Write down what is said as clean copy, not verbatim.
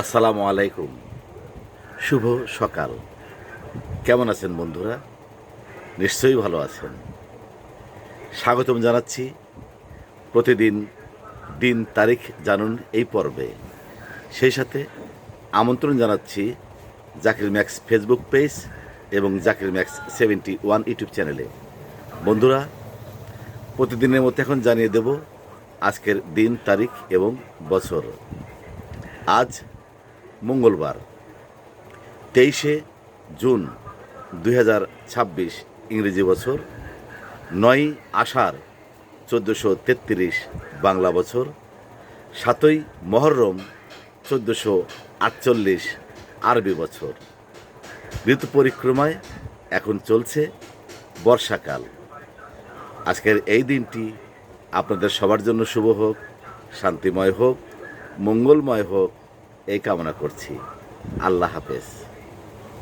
আসসালামু আলাইকুম। শুভ সকাল। কেমন আছেন বন্ধুরা? নিশ্চয়ই ভালো আছেন। স্বাগতম জানাচ্ছি প্রতিদিন দিন তারিখ জানুন এই পর্বে। সেই সাথে আমন্ত্রণ জানাচ্ছি জাকির ম্যাক্স ফেসবুক পেজ এবং জাকির ম্যাক্স 71 ইউটিউব চ্যানেলে। বন্ধুরা, প্রতিদিনের মতো এখন জানিয়ে দেব আজকের দিন তারিখ এবং বছর। আজ মঙ্গলবার 23শে জুন 2026 ইংরেজি বছর, 9ই আষাঢ় 1433 বাংলা বছর, 7ই মহররম 1448 আরবি বছর। ঋতু পরিক্রমায় এখন চলছে বর্ষাকাল। আজকের এই দিনটি আপনাদের সবার জন্য শুভ হোক, শান্তিময় হোক, মঙ্গলময় হোক, এই কামনা করছি। আল্লাহ হাফেজ।